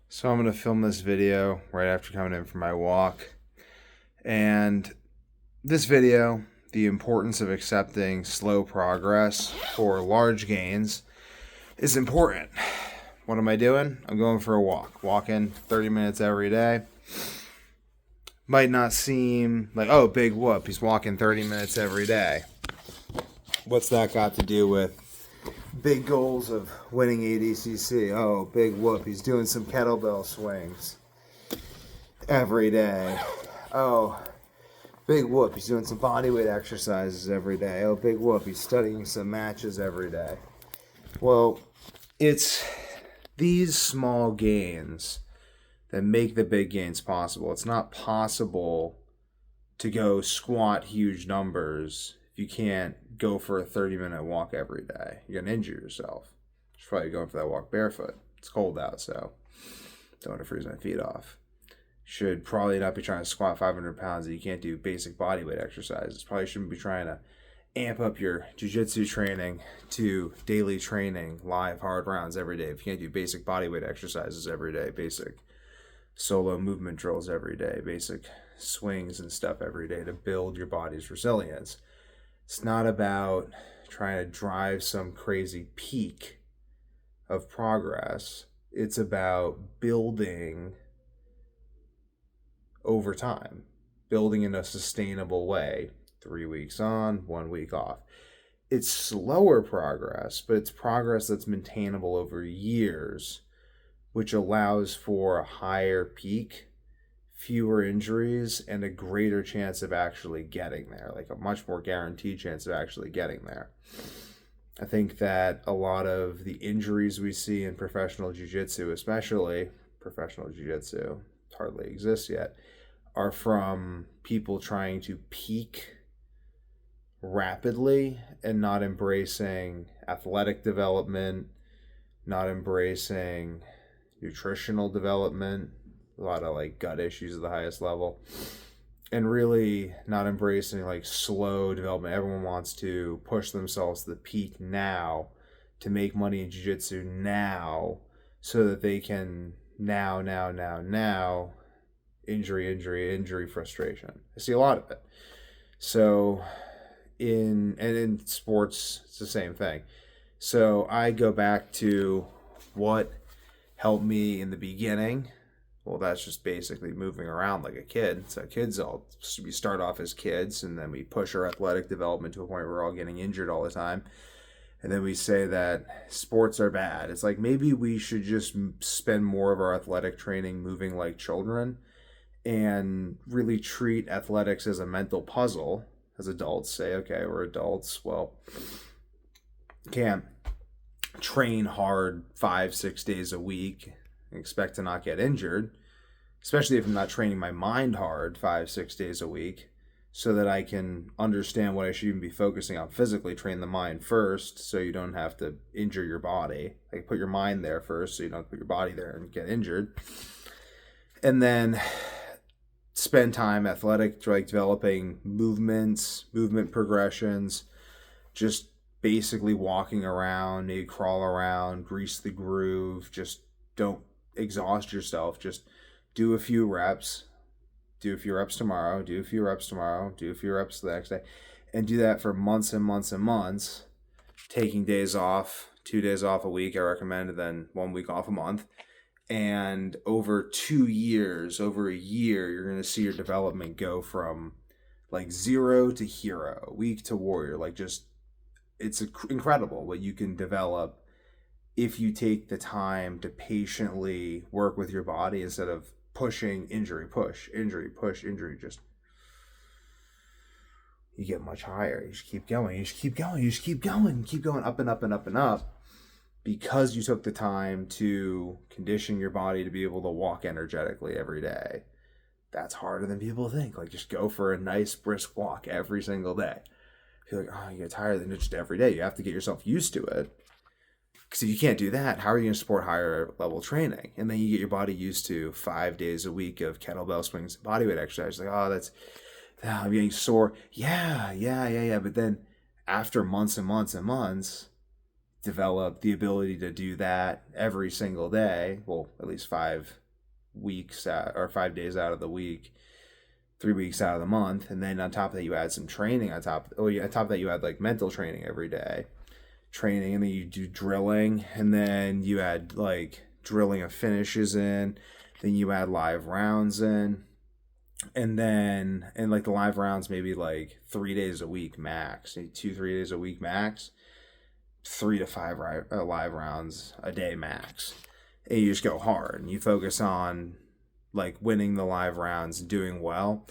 So I'm going to film this video right after coming in from my walk. And this video, the importance of accepting slow progress for large gains is important. What am I doing? I'm going for a walk. Walking 30 minutes every day. Might not seem like, oh, big whoop, he's walking 30 minutes every day. What's that got to do with big goals of winning ADCC? Oh, big whoop, he's doing some kettlebell swings every day. Oh, big whoop, he's doing some bodyweight exercises every day. Oh, big whoop, he's studying some matches every day. Well, it's these small gains that make the big gains possible. It's not possible to go squat huge numbers if you can't go for a 30-minute walk every day. You're going to injure yourself. You should probably going for that walk barefoot. It's cold out, so don't want to freeze my feet off. Should probably not be trying to squat 500 pounds if you can't do basic bodyweight exercises. Probably shouldn't be trying to amp up your jiu-jitsu training to daily training, live hard rounds every day if you can't do basic bodyweight exercises every day, basic solo movement drills every day, basic swings and stuff every day to build your body's resilience. It's not about trying to drive some crazy peak of progress. It's about building over time, building in a sustainable way, 3 weeks on, 1 week off. It's slower progress, but it's progress that's maintainable over years, which allows for a higher peak, fewer injuries, and a greater chance of actually getting there, like a much more guaranteed chance of actually getting there. I think that a lot of the injuries we see in professional jiu-jitsu, especially professional jiu-jitsu, hardly exists yet, are from people trying to peak rapidly and not embracing athletic development, not embracing nutritional development, a lot of like gut issues at the highest level, and really not embracing like slow development. Everyone wants to push themselves to the peak now to make money in jiu-jitsu now so that they can now injury frustration. I see a lot of it. So in sports it's the same thing. So I go back to what helped me in the beginning. Well, that's just basically moving around like a kid. So we start off as kids, and then we push our athletic development to a point where we're all getting injured all the time. And then we say that sports are bad. It's like maybe we should just spend more of our athletic training moving like children and really treat athletics as a mental puzzle. As adults, say, okay, we're adults. Well, can't train hard 5-6 days a week and expect to not get injured, especially if I'm not training my mind hard 5-6 days a week, so that I can understand what I should even be focusing on physically. Train the mind first so you don't have to injure your body. Like, put your mind there first so you don't put your body there and get injured. And then spend time athletic, like developing movement progressions, just basically walking around, maybe crawl around, grease the groove. Just don't exhaust yourself. Just do a few reps. Do a few reps tomorrow. Do a few reps tomorrow. Do a few reps the next day. And do that for months and months and months. Taking days off, 2 days off a week, I recommend, and then 1 week off a month. And over 2 years, over a year, you're going to see your development go from like 0 to hero, weak to warrior. Like, just, it's incredible what you can develop if you take the time to patiently work with your body instead of pushing, injury, push, injury, push, injury. Just, you get much higher. You just keep going. You just keep going. You just keep going. Keep going up and up and up and up, because you took the time to condition your body to be able to walk energetically every day. That's harder than people think. Like, just go for a nice brisk walk every single day. I feel like, oh, you get tired of it just every day. You have to get yourself used to it. Because if you can't do that, how are you going to support higher level training? And then you get your body used to 5 days a week of kettlebell swings and bodyweight exercise. Like, I'm getting sore. Yeah. But then after months and months and months, develop the ability to do that every single day. Well, at least 5 weeks or 5 days out of the week, 3 weeks out of the month. And then on top of that, you add some training on top. On top of that, you add like mental training every day. Training, and then you do drilling, and then you add like drilling of finishes in, then you add live rounds in, and then like the live rounds maybe like 3 days a week max, 2-3 days a week max, 3 to 5 live rounds a day max, and you just go hard and you focus on like winning the live rounds and doing well.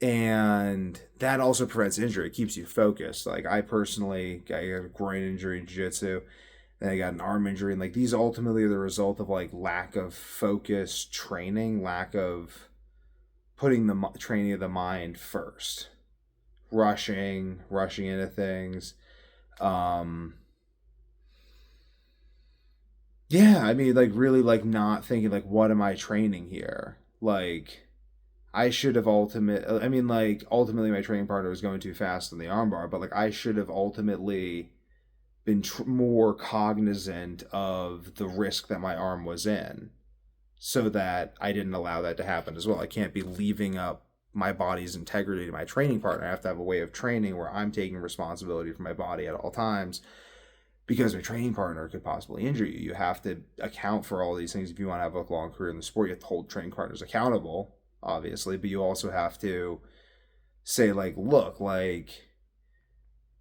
And that also prevents injury. It keeps you focused. Like I personally, I got a groin injury in jiu-jitsu, then I got an arm injury, and like these ultimately are the result of like lack of focus training, lack of putting the training of the mind first, rushing into things. Yeah, I mean, like really, like not thinking like, what am I training here? Like I should have ultimately my training partner was going too fast on the armbar, but like I should have ultimately been more cognizant of the risk that my arm was in, so that I didn't allow that to happen as well. I can't be leaving up my body's integrity to my training partner. I have to have a way of training where I'm taking responsibility for my body at all times, because my training partner could possibly injure you. You have to account for all these things if you want to have a long career in the sport. You have to hold training partners accountable, obviously, but you also have to say like, look, like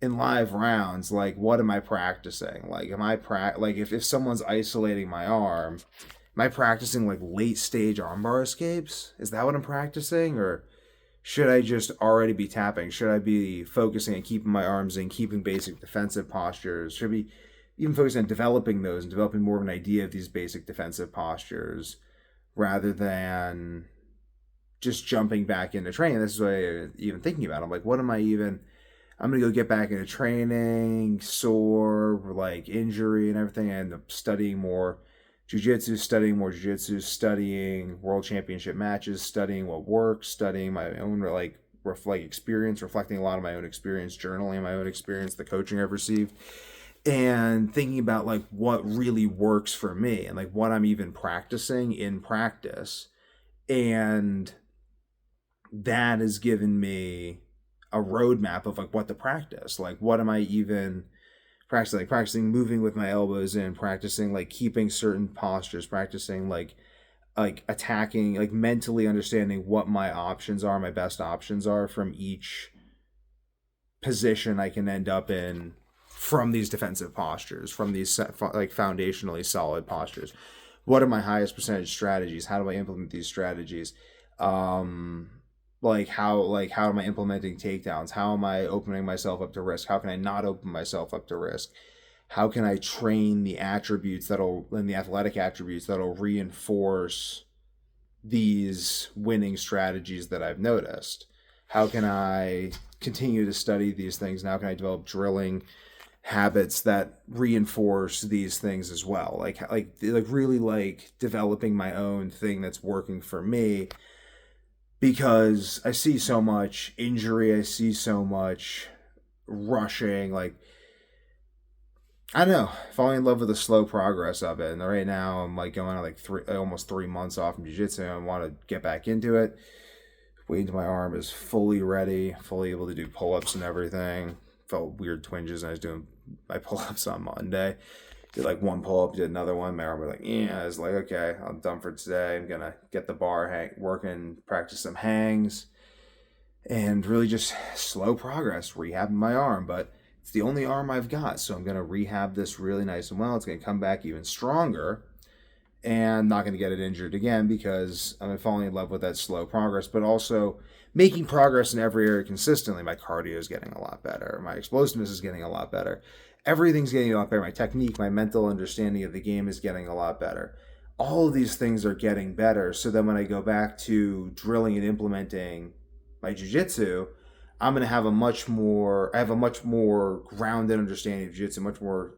in live rounds, like what am I practicing? Like am I like if someone's isolating my arm, am I practicing like late stage armbar escapes? Is that what I'm practicing? Or should I just already be tapping? Should I be focusing on keeping my arms in, keeping basic defensive postures? Should I be even focusing on developing those and developing more of an idea of these basic defensive postures rather than just jumping back into training? This is what I'm even thinking about. I'm like, I'm going to go get back into training, sore, like injury and everything. I end up studying more jiu-jitsu, studying world championship matches, studying what works, studying my own like experience, reflecting a lot of my own experience, journaling my own experience, the coaching I've received, and thinking about like what really works for me and like what I'm even practicing in practice. And that has given me a roadmap of like what to practice. Like what am I even practicing? Like practicing moving with my elbows in, practicing like keeping certain postures, practicing like attacking, like mentally understanding what my options are, my best options are from each position I can end up in from these defensive postures, from these like foundationally solid postures. What are my highest percentage strategies? How do I implement these strategies? How am I implementing takedowns? How am I opening myself up to risk? How can I not open myself up to risk? How can I train the athletic attributes that'll reinforce these winning strategies that I've noticed? How can I continue to study these things? And how can I develop drilling habits that reinforce these things as well? Like really like developing my own thing that's working for me. Because I see so much injury, I see so much rushing, like, I don't know, falling in love with the slow progress of it. And right now I'm like going on like almost 3 months off from jiu-jitsu, and I want to get back into it. Waiting until my arm is fully ready, fully able to do pull-ups and everything. Felt weird twinges, and I was doing my pull-ups on Monday. Did like one pull-up, did another one. My arm was like, yeah. I was like, okay, I'm done for today. I'm gonna get the bar working, practice some hangs, and really just slow progress, rehabbing my arm. But it's the only arm I've got, so I'm gonna rehab this really nice and well. It's gonna come back even stronger, and not gonna get it injured again because I'm falling in love with that slow progress, but also making progress in every area consistently. My cardio is getting a lot better. My explosiveness is getting a lot better. Everything's getting a lot better. My technique, my mental understanding of the game is getting a lot better. All of these things are getting better. So then when I go back to drilling and implementing my jiu-jitsu, I'm going to have a much more grounded understanding of jiu-jitsu, much more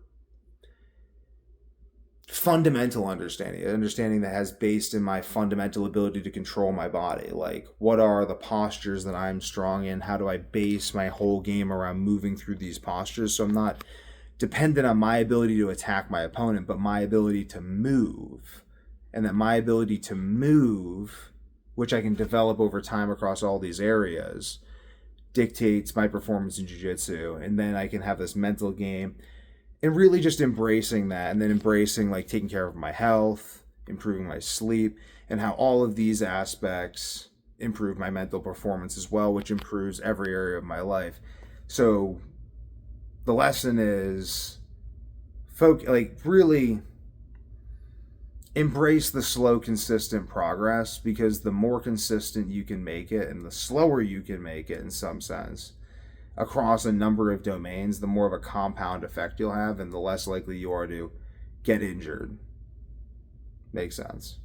fundamental understanding that has based in my fundamental ability to control my body. Like, what are the postures that I'm strong in? How do I base my whole game around moving through these postures? So I'm not dependent on my ability to attack my opponent, but my ability to move. And that my ability to move, which I can develop over time across all these areas, dictates my performance in jiu-jitsu. And then I can have this mental game and really just embracing that, and then embracing like taking care of my health, improving my sleep, and how all of these aspects improve my mental performance as well, which improves every area of my life. So the lesson is really embrace the slow, consistent progress, because the more consistent you can make it and the slower you can make it in some sense across a number of domains, the more of a compound effect you'll have and the less likely you are to get injured. Makes sense.